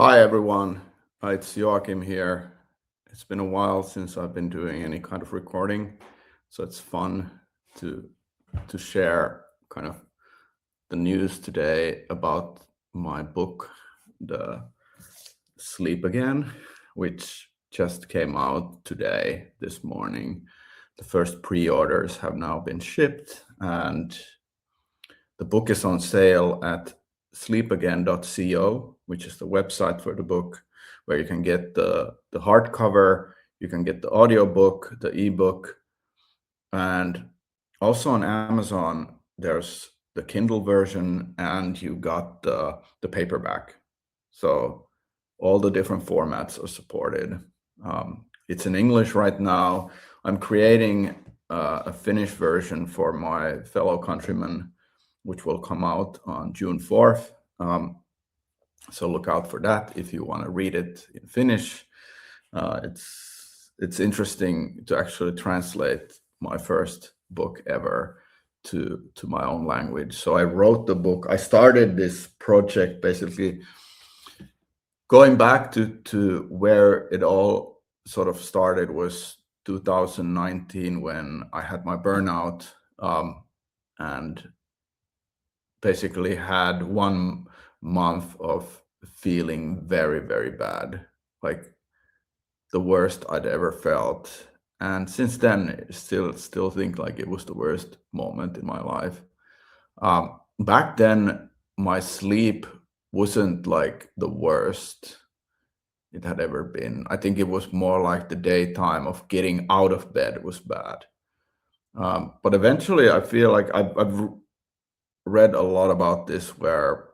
Hi everyone, it's Joachim here. It's been a while since I've been doing any kind of recording, so it's fun to share kind of the news today about my book, The Sleep Again, which just came out today, this morning. The first pre-orders have now been shipped, and the book is on sale at sleepagain.co, which is the website for the book, where you can get the hardcover, you can get the audiobook, the ebook, and also on Amazon, there's the Kindle version and you got the paperback. So all the different formats are supported. It's in English right now. I'm creating a Finnish version for my fellow countrymen, which will come out on June 4th. So look out for that if you want to read it in Finnish. It's interesting to actually translate my first book ever to my own language. So I wrote the book. I started this project basically going back to where it all sort of started was 2019 when I had my burnout, and basically had 1 month of feeling very, very bad, like the worst I'd ever felt. And since then, still think like it was the worst moment in my life. Back then, my sleep wasn't like the worst it had ever been. I think it was more like the daytime of getting out of bed was bad. But eventually, I feel like I've read a lot about this, where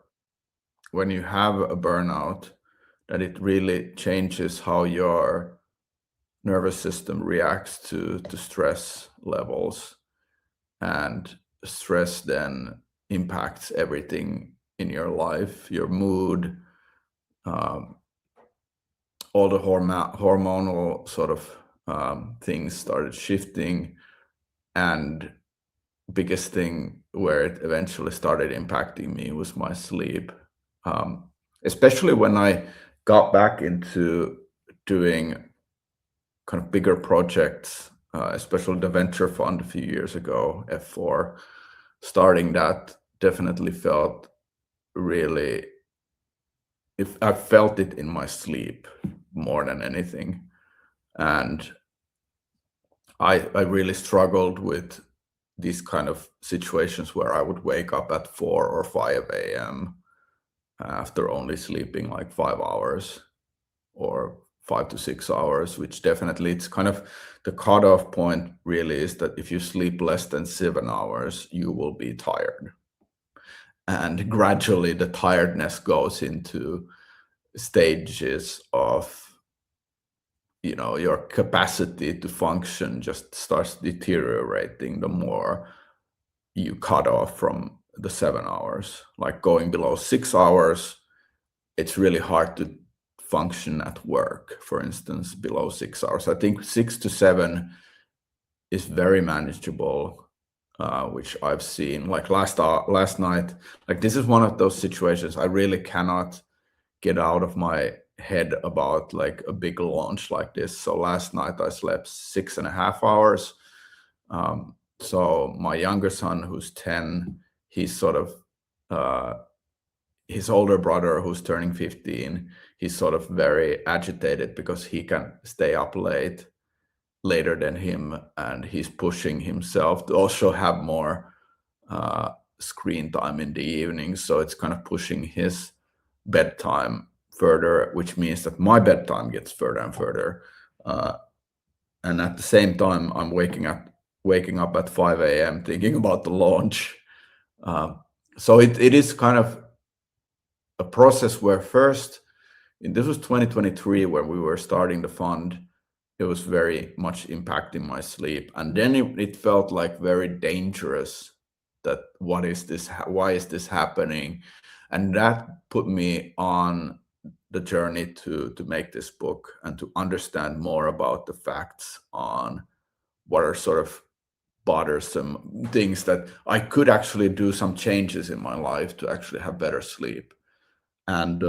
when you have a burnout, that it really changes how your nervous system reacts to stress levels, and stress then impacts everything in your life, your mood, um, all the hormonal sort of things started shifting. And biggest thing where it eventually started impacting me was my sleep, um, especially when I got back into doing kind of bigger projects, especially the venture fund a few years ago, F4. Starting that definitely felt really, if I felt it in my sleep more than anything. And I really struggled with these kind of situations where I would wake up at 4 or 5 a.m. after only sleeping like 5 hours or 5 to 6 hours, which definitely it's kind of the cutoff point really is that if you sleep less than 7 hours, you will be tired. And gradually the tiredness goes into stages of, your capacity to function just starts deteriorating the more you cut off from the 7 hours. Like going below 6 hours, it's really hard to function at work, for instance, below 6 hours. I think 6 to 7 is very manageable, which I've seen. Like last night, like this is one of those situations I really cannot get out of my head about, like a big launch like this. So last night I slept 6.5 hours. So my younger son, who's 10, he's sort of uh, his older brother, who's turning 15, he's sort of very agitated because he can stay up later than him, and he's pushing himself to also have more uh, screen time in the evening. So it's kind of pushing his bedtime further, which means that my bedtime gets further and further. Uh, and at the same time, I'm waking up at 5 a.m. thinking about the launch. Um, so it is kind of a process where first, and this was 2023 where we were starting the fund, it was very much impacting my sleep. And then it felt like very dangerous, that what is this? Why is this happening? And that put me on the journey to make this book and to understand more about the facts on what are sort of bothersome things that I could actually do some changes in my life to actually have better sleep. And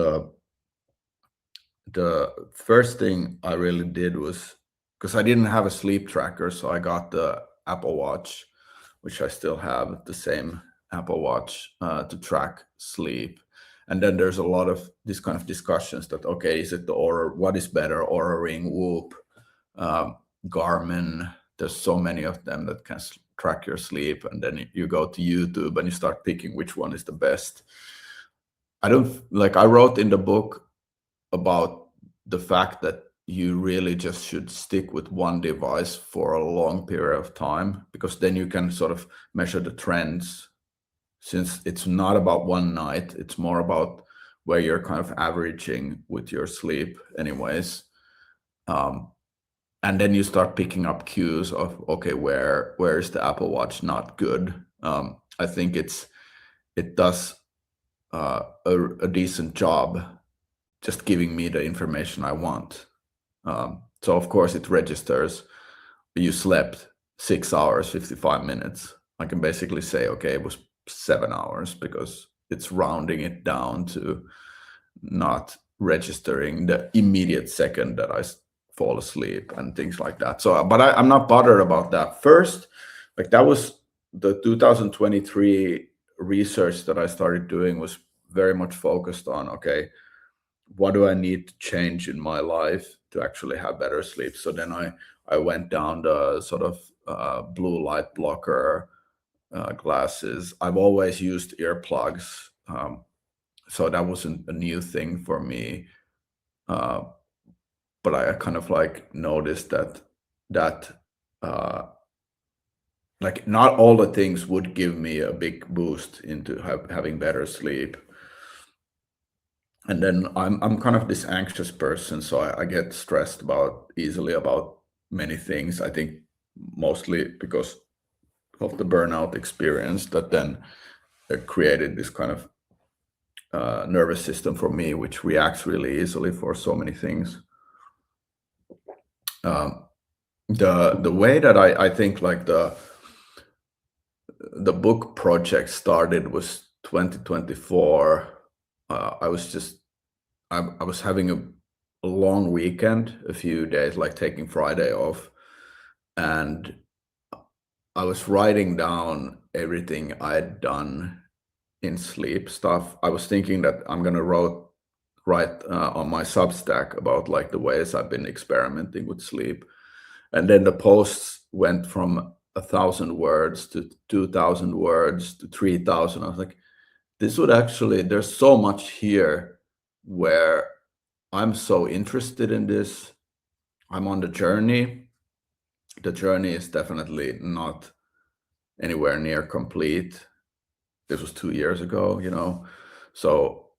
the first thing I really did was, because I didn't have a sleep tracker, so I got the Apple Watch, which I still have, the same Apple Watch, to track sleep. And then there's a lot of this kind of discussions that, okay, is it the Aura, what is better, Aura Ring, Whoop, Garmin? There's so many of them that can track your sleep, and then you go to YouTube and you start picking which one is the best. I wrote in the book about the fact that you really just should stick with one device for a long period of time, because then you can sort of measure the trends, since it's not about one night, it's more about where you're kind of averaging with your sleep anyways. And then you start picking up cues of, okay, where is the Apple Watch not good? I think it does a decent job just giving me the information I want. So of course it registers you slept 6 hours 55 minutes. I can basically say, okay, it was 7 hours, because it's rounding it down to not registering the immediate second that I fall asleep and things like that. So, but I'm not bothered about that. First, like, that was the 2023 research that I started doing, was very much focused on, okay, what do I need to change in my life to actually have better sleep? So then I went down the sort of blue light blocker glasses. I've always used earplugs, so that wasn't a new thing for me. But I kind of like noticed that like, not all the things would give me a big boost into having better sleep. And then I'm kind of this anxious person, so I get stressed easily about many things. I think mostly because of the burnout experience that then created this kind of nervous system for me, which reacts really easily for so many things. The way that I think, like, the book project started was 2024. I was having a long weekend, a few days, like taking Friday off, and I was writing down everything I'd done in sleep stuff. I was thinking that I'm gonna write on my Substack about, like, the ways I've been experimenting with sleep, and then the posts went from 1,000 words to 2,000 words to 3,000. I was like, there's so much here where I'm so interested in this. I'm on the journey. The journey is definitely not anywhere near complete. This was 2 years ago, so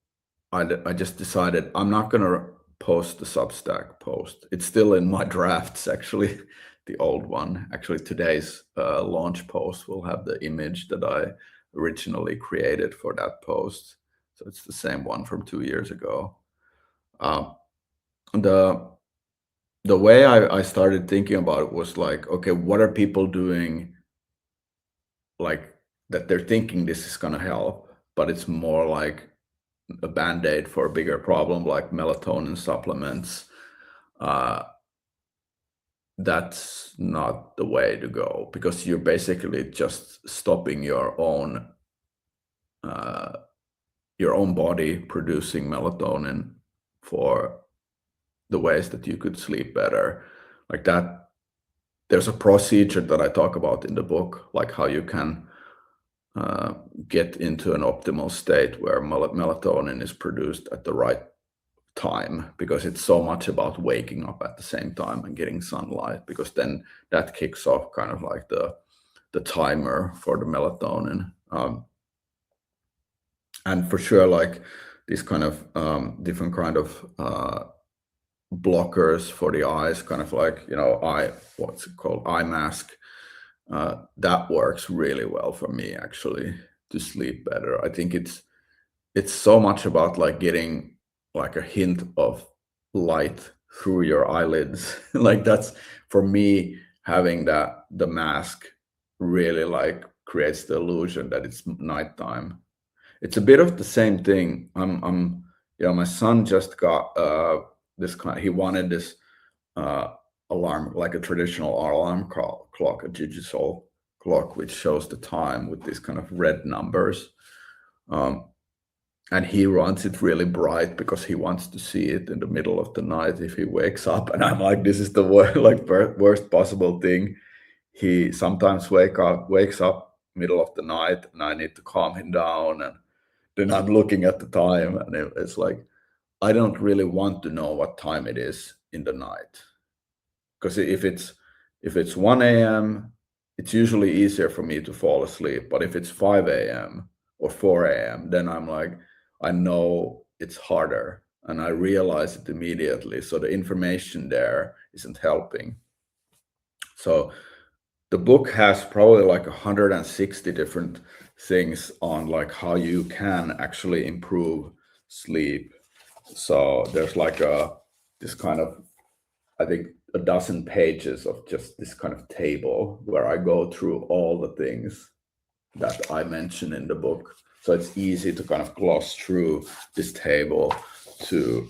I just decided I'm not gonna post the Substack post. It's still in my drafts, actually, the old one. Actually, today's launch post will have the image that I originally created for that post. So it's the same one from 2 years ago. The way I started thinking about it was like, okay, what are people doing, like, that they're thinking this is gonna help, but it's more like a band-aid for a bigger problem, like melatonin supplements. That's not the way to go, because you're basically just stopping your own body producing melatonin for the ways that you could sleep better. Like that, there's a procedure that I talk about in the book, like how you can get into an optimal state where melatonin is produced at the right time, because it's so much about waking up at the same time and getting sunlight, because then that kicks off kind of like the timer for the melatonin. And for sure, like, these kind of different kind of blockers for the eyes, kind of like, what's it called, eye mask, that works really well for me, actually, to sleep better. I think it's so much about, like, getting like a hint of light through your eyelids. Like, that's, for me, having the mask really, like, creates the illusion that it's nighttime. It's a bit of the same thing. My son just got he wanted this alarm, like a traditional alarm clock, a digital clock which shows the time with these kind of red numbers. And he wants it really bright because he wants to see it in the middle of the night if he wakes up. And I'm like, this is the worst possible thing. He sometimes wakes up middle of the night, and I need to calm him down. And then I'm looking at the time, and it's like, I don't really want to know what time it is in the night, because if it's 1 a.m., it's usually easier for me to fall asleep. But if it's 5 a.m. or 4 a.m., then I'm like, I know it's harder, and I realize it immediately. So the information there isn't helping. So the book has probably like 160 different things on like how you can actually improve sleep. So there's like this kind of, I think, a dozen pages of just this kind of table where I go through all the things that I mention in the book. So it's easy to kind of gloss through this table to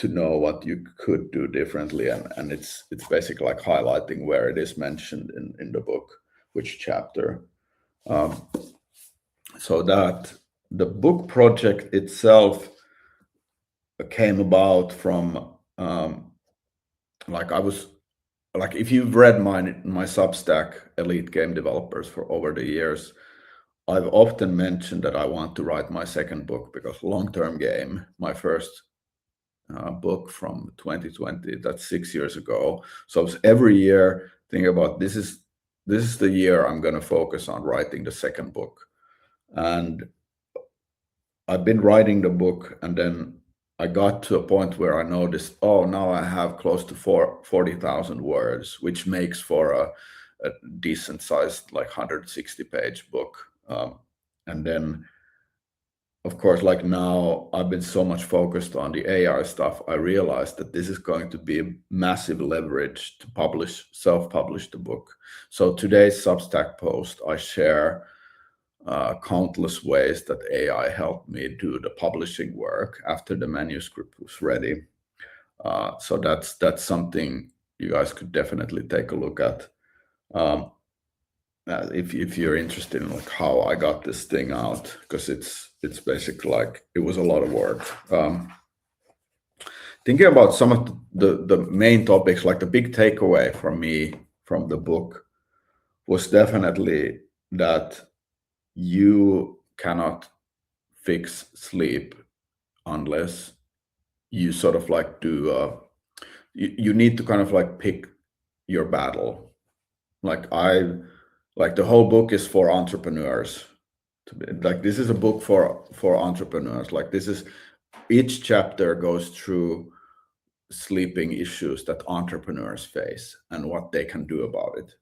know what you could do differently, and it's basically like highlighting where it is mentioned in the book, which chapter. So that the book project itself came about from like I was like, if you've read my Substack, Elite Game Developers, for over the years, I've often mentioned that I want to write my second book, because Long Term Game, my first book from 2020, that's 6 years ago. So I was every year thinking about, this is the year I'm going to focus on writing the second book. And I've been writing the book, and then I got to a point where I noticed, oh, now I have close to 40,000 words, which makes for a decent sized, like 160-page book. And then, of course, like now I've been so much focused on the AI stuff, I realized that this is going to be a massive leverage to self-publish the book. So today's Substack post, I share countless ways that AI helped me do the publishing work after the manuscript was ready. So that's something you guys could definitely take a look at. If you're interested in like how I got this thing out, because it's basically like, it was a lot of work. Thinking about some of the main topics, like the big takeaway for me from the book was definitely that you cannot fix sleep unless you sort of like do you need to kind of like pick your battle. Like the whole book is for entrepreneurs. Like, this is a book for entrepreneurs. Like, this is, each chapter goes through sleeping issues that entrepreneurs face and what they can do about it.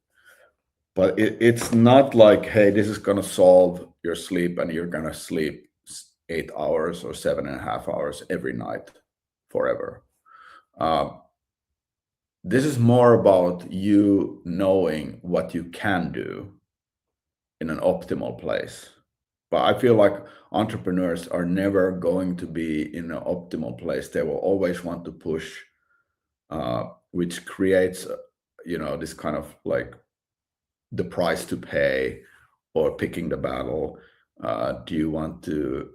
But it's not like, hey, this is going to solve your sleep and you're going to sleep 8 hours or 7.5 hours every night forever. This is more about you knowing what you can do in an optimal place. But I feel like entrepreneurs are never going to be in an optimal place. They will always want to push, which creates, this kind of like the price to pay, or picking the battle. Do you want to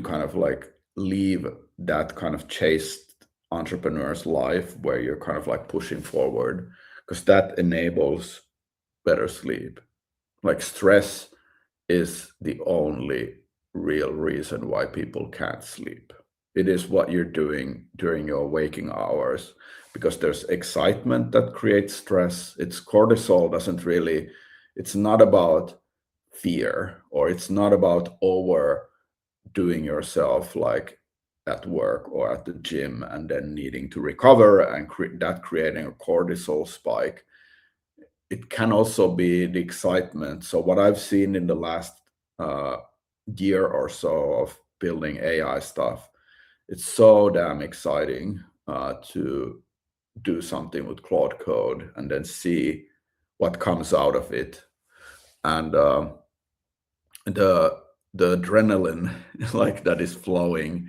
kind of like leave that kind of chaste entrepreneur's life where you're kind of like pushing forward, because that enables better sleep? Like, stress is the only real reason why people can't sleep. It is what you're doing during your waking hours, because there's excitement that creates stress. It's cortisol it's not about fear, or it's not about overdoing yourself, like at work or at the gym, and then needing to recover and that creating a cortisol spike. It can also be the excitement. So what I've seen in the last year or so of building AI stuff, it's so damn exciting to do something with Claude Code and then see what comes out of it. And the adrenaline like that is flowing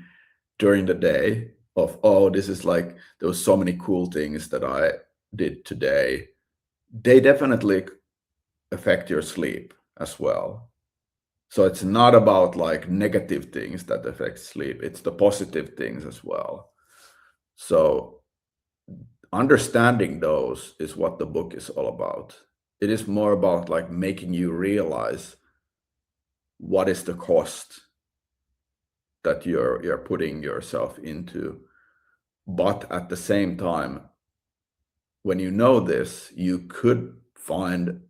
during the day of, oh, this is like, there was so many cool things that I did today, they definitely affect your sleep as well. So it's not about like negative things that affect sleep, it's the positive things as well. So understanding those is what the book is all about. It is more about like making you realize what is the cost that you're putting yourself into. But at the same time, when you know this, you could find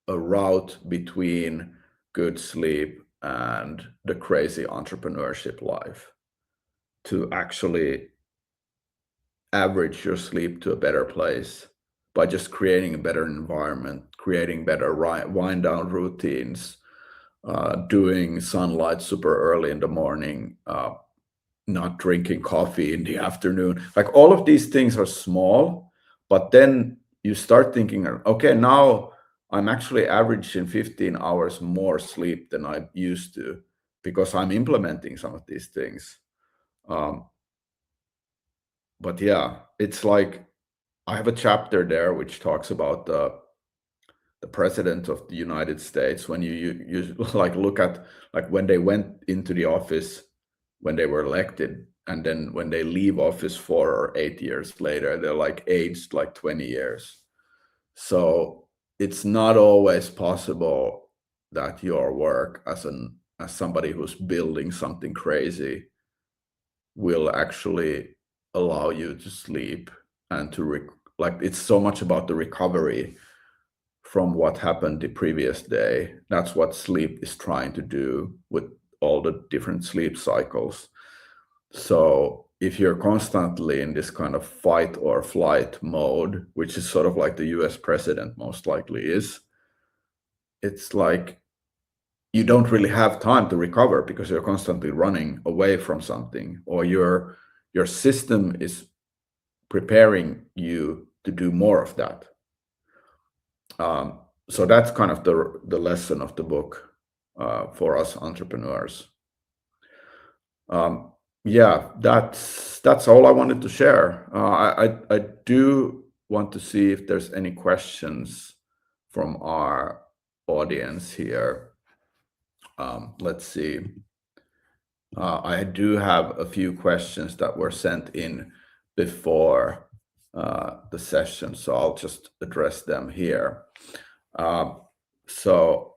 a route between good sleep and the crazy entrepreneurship life to actually average your sleep to a better place by just creating a better environment, creating better wind down routines, doing sunlight super early in the morning, not drinking coffee in the afternoon. Like all of these things are small, but then you start thinking, okay, now I'm actually averaging 15 hours more sleep than I used to because I'm implementing some of these things. But yeah, it's like I have a chapter there which talks about the president of the United States. When you like look at like when they went into the office when they were elected, and then when they leave office 4 or 8 years later, they're like aged like 20 years. So it's not always possible that your work as somebody who's building something crazy will actually allow you to sleep and to like it's so much about the recovery from what happened the previous day. That's what sleep is trying to do with all the different sleep cycles. So if you're constantly in this kind of fight or flight mode, which is sort of like the US president most likely is, it's like you don't really have time to recover because you're constantly running away from something, or your system is preparing you to do more of that. So that's kind of the lesson of the book for us entrepreneurs. Yeah, that's all I wanted to share. I do want to see if there's any questions from our audience here. Let's see. I do have a few questions that were sent in before the session, so I'll just address them here. So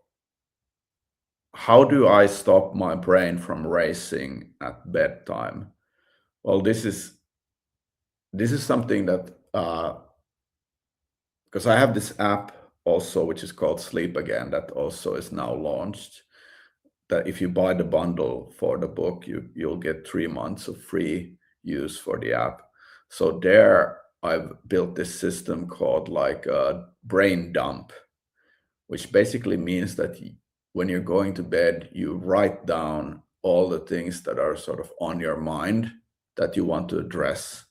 how do I stop my brain from racing at bedtime? Well, this is something that because I have this app also, which is called Sleep Again, that also is now launched. That if you buy the bundle for the book, you'll get 3 months of free use for the app. So there, I've built this system called like a brain dump, which basically means that when you're going to bed, you write down all the things that are sort of on your mind that you want to address.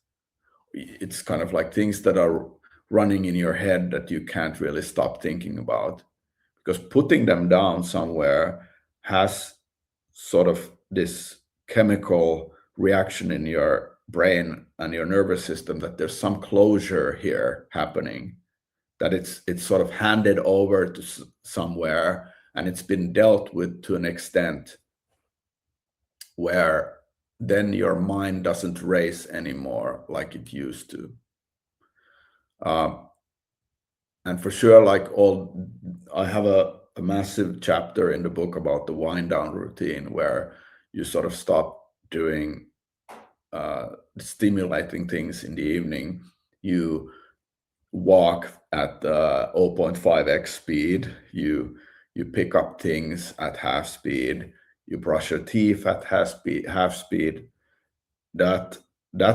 It's kind of like things that are running in your head that you can't really stop thinking about, because putting them down somewhere has sort of this chemical reaction in your brain and your nervous system that there's some closure here happening, that it's sort of handed over to somewhere, and it's been dealt with to an extent where then your mind doesn't race anymore like it used to. And for sure, like I have a massive chapter in the book about the wind down routine, where you sort of stop doing stimulating things in the evening. You walk at 0.5x speed. You pick up things at half speed. You brush your teeth at half speed. That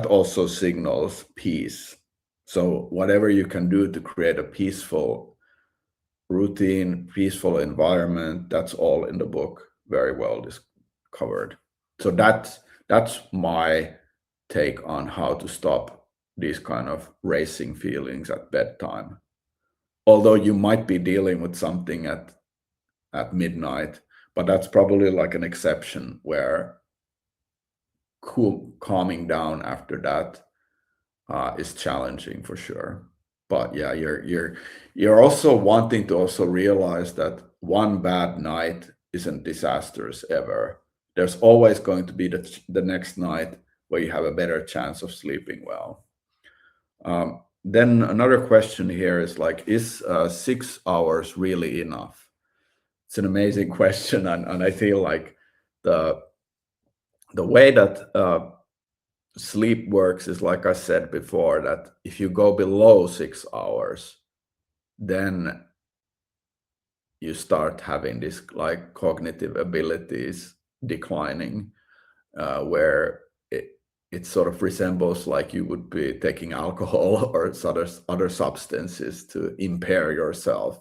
also signals peace. So whatever you can do to create a peaceful routine, peaceful environment, that's all in the book, very well covered. So that's my take on how to stop these kind of racing feelings at bedtime. Although you might be dealing with something at midnight, but that's probably like an exception where calming down after that is challenging for sure. But yeah, you're also wanting to also realize that one bad night isn't disastrous ever. There's always going to be the next night where you have a better chance of sleeping well. Then another question here is like, is 6 hours really enough? It's an amazing question, and I feel like the way that sleep works is, like I said before, that if you go below 6 hours, then you start having this like cognitive abilities declining, where it sort of resembles like you would be taking alcohol or other substances to impair yourself.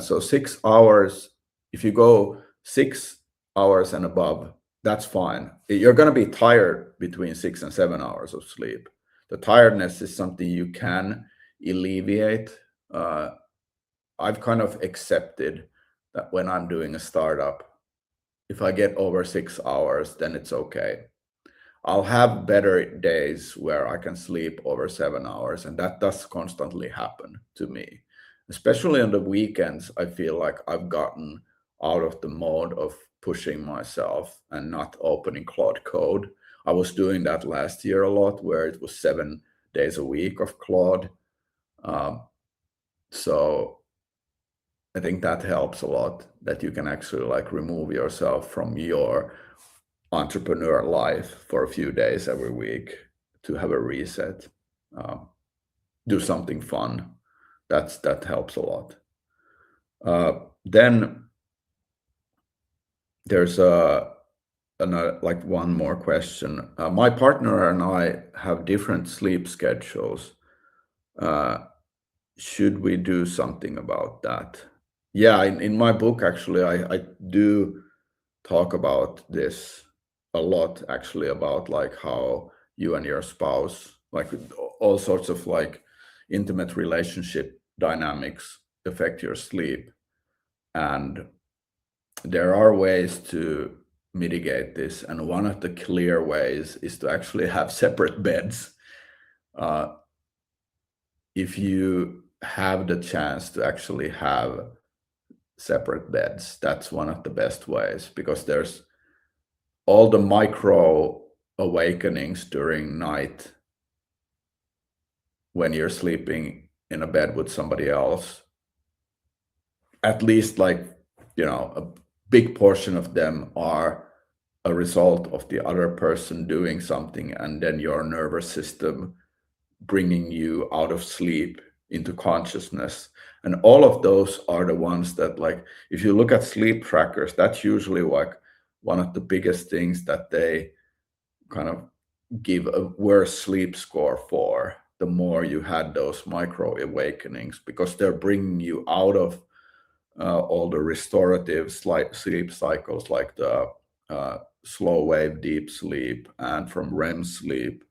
So 6 hours, if you go 6 hours and above, that's fine. You're going to be tired between 6 and 7 hours of sleep. The tiredness is something you can alleviate. I've kind of accepted that when I'm doing a startup, if I get over 6 hours, then it's okay. I'll have better days where I can sleep over 7 hours, and that does constantly happen to me. Especially on the weekends, I feel like I've gotten out of the mode of pushing myself and not opening Claude Code. I was doing that last year a lot, where it was 7 days a week of Claude. So I think that helps a lot, that you can actually like remove yourself from your entrepreneur life for a few days every week to have a reset. Do something fun. That helps a lot. Then there's like one more question. My partner and I have different sleep schedules. Should we do something about that? Yeah, in my book, actually, I do talk about this a lot, actually, about like how you and your spouse, like all sorts of like intimate relationship dynamics affect your sleep. And there are ways to mitigate this. And one of the clear ways is to actually have separate beds. If you have the chance to actually have separate beds, that's one of the best ways, because there's all the micro awakenings during night when you're sleeping in a bed with somebody else. At least like, a big portion of them are a result of the other person doing something, and then your nervous system bringing you out of sleep into consciousness. And all of those are the ones that, like, if you look at sleep trackers, that's usually like one of the biggest things that they kind of give a worse sleep score for, the more you had those micro awakenings, because they're bringing you out of all the restorative sleep cycles, like the slow wave deep sleep and from REM sleep.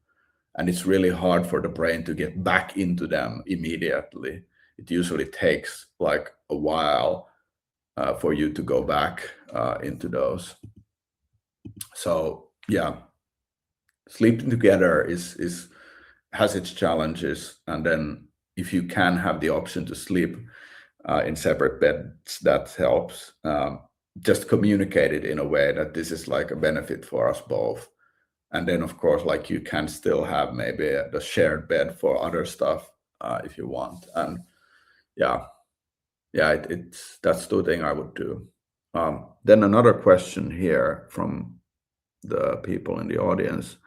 And it's really hard for the brain to get back into them immediately. It usually takes like a while for you to go back into those. So yeah, sleeping together has its challenges. And then if you can have the option to sleep in separate beds, that helps. Just communicate it in a way that this is like a benefit for us both. And then, of course, like you can still have maybe the shared bed for other stuff if you want. And yeah, that's the thing I would do. Then another question here from the people in the audience.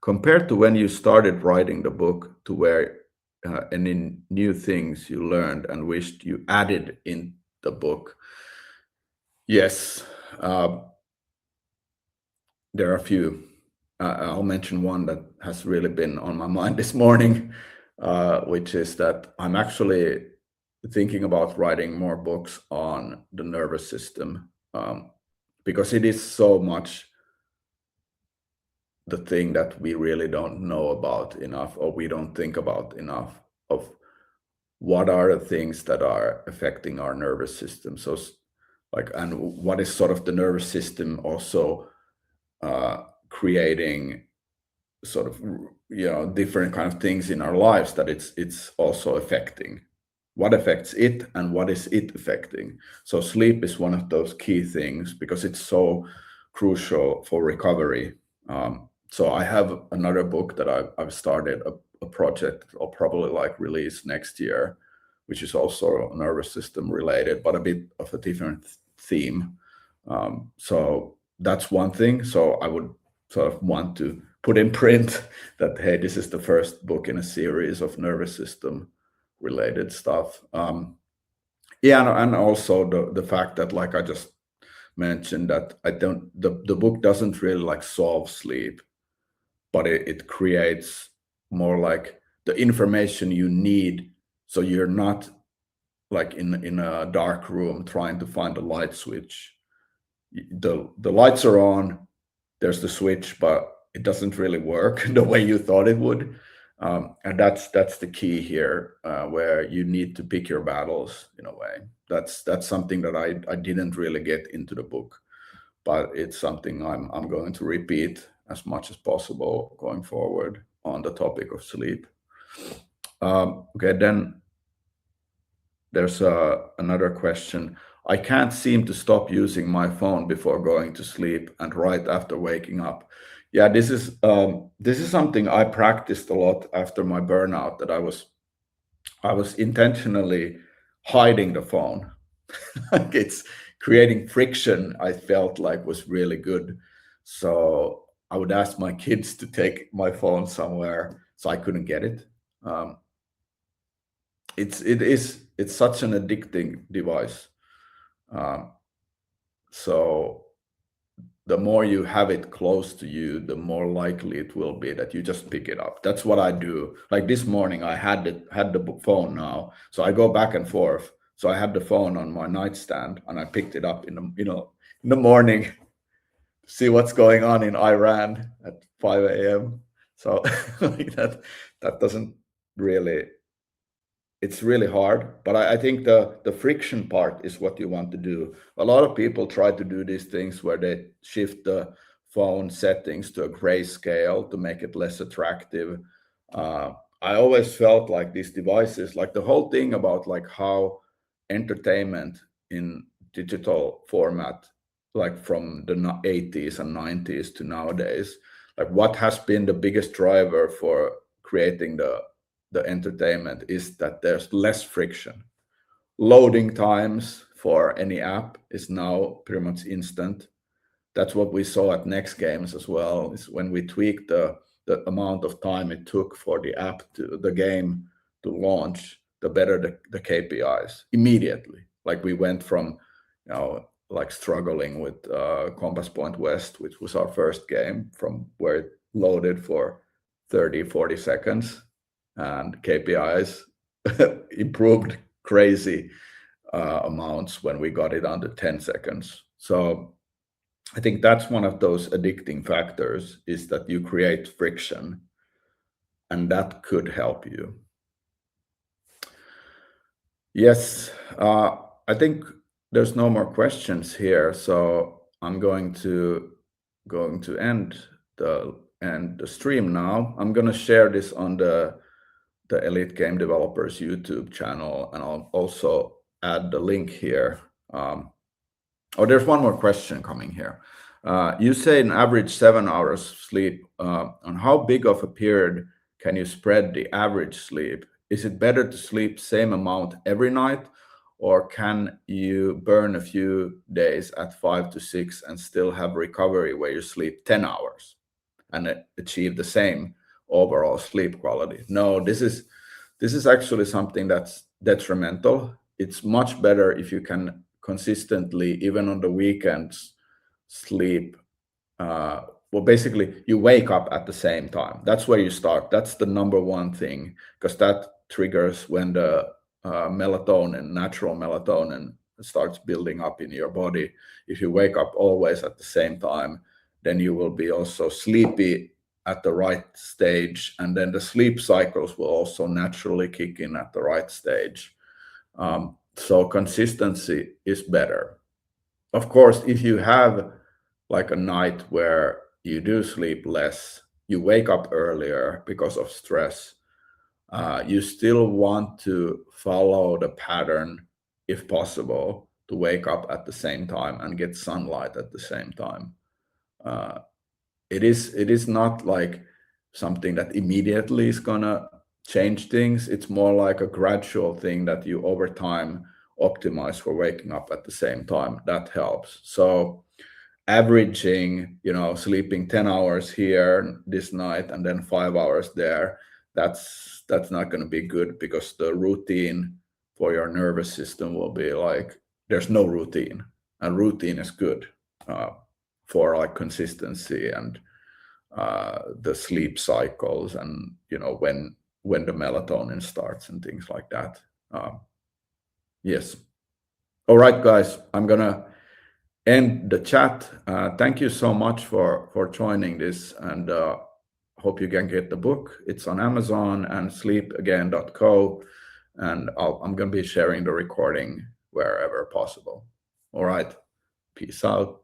Compared to when you started writing the book to where any new things you learned and wished you added in the book? Yes, there are a few. I'll mention one that has really been on my mind this morning, which is that I'm actually thinking about writing more books on the nervous system, because it is so much the thing that we really don't know about enough, or we don't think about enough, of what are the things that are affecting our nervous system. So like, and what is sort of the nervous system also creating sort of, different kind of things in our lives that it's also affecting. What affects it and what is it affecting? So sleep is one of those key things because it's so crucial for recovery. So I have another book that I've started a project I'll probably like release next year, which is also nervous system related, but a bit of a different theme. So that's one thing. So I would sort of want to put in print that, hey, this is the first book in a series of nervous system related stuff. Yeah, and also the fact that, like I just mentioned, that the book doesn't really like solve sleep, but it creates more like the information you need, so you're not like in a dark room trying to find a light switch. The lights are on, there's the switch, but it doesn't really work the way you thought it would. And that's the key here, where you need to pick your battles in a way. That's something that I didn't really get into the book, but it's something I'm going to repeat as much as possible going forward on the topic of sleep. Okay, then there's another question. I can't seem to stop using my phone before going to sleep and right after waking up. Yeah, this is something I practiced a lot after my burnout. That I was intentionally hiding the phone. Like it's creating friction. I felt like was really good. So I would ask my kids to take my phone somewhere so I couldn't get it. Um, it's such an addicting device. Um, so the more you have it close to you, the more likely it will be that you just pick it up. That's what I do. Like this morning, I had the phone now, so I go back and forth. So I had the phone on my nightstand, and I picked it up in the morning to see what's going on in Iran at 5 a.m. So like that doesn't really, it's really hard, but I think the friction part is what you want to do. A lot of people try to do these things where they shift the phone settings to a grayscale to make it less attractive. I always felt like these devices, like the whole thing about like how entertainment in digital format, like from the 80s and 90s to nowadays, like what has been the biggest driver for creating the entertainment is that there's less friction. Loading times for any app is now pretty much instant. That's what we saw at Next Games as well, is when we tweaked the amount of time it took for the game to launch, the better the KPIs immediately. Like we went from, like struggling with Compass Point West, which was our first game, from where it loaded for 30, 40 seconds, and KPIs improved crazy amounts when we got it under 10 seconds. So I think that's one of those addicting factors, is that you create friction, and that could help you. Yes, I think there's no more questions here, so I'm going to end the stream now. I'm going to share this on the Elite Game Developers YouTube channel, and I'll also add the link here. Oh, there's one more question coming here. You say an average 7 hours sleep. On how big of a period can you spread the average sleep? Is it better to sleep same amount every night, or can you burn a few days at 5 to 6 and still have recovery where you sleep 10 hours and achieve the same overall sleep quality? No, this is actually something that's detrimental. It's much better if you can consistently, even on the weekends, sleep. Well, basically, you wake up at the same time. That's where you start. That's the number one thing, because that triggers when the melatonin, natural melatonin, starts building up in your body. If you wake up always at the same time, then you will be also sleepy at the right stage, and then the sleep cycles will also naturally kick in at the right stage. So consistency is better. Of course, if you have like a night where you do sleep less, you wake up earlier because of stress, you still want to follow the pattern, if possible, to wake up at the same time and get sunlight at the same time. It is not like something that immediately is gonna change things. It's more like a gradual thing that you over time optimize for waking up at the same time. That helps. So averaging, sleeping 10 hours here this night and then 5 hours there, that's not going to be good, because the routine for your nervous system will be like, there's no routine, and routine is good for like consistency and the sleep cycles, and when the melatonin starts and things like that. Yes. All right, guys, I'm gonna end the chat. Thank you so much for joining this, and hope you can get the book. It's on Amazon and sleepagain.co, and I'm going to be sharing the recording wherever possible. All right. Peace out.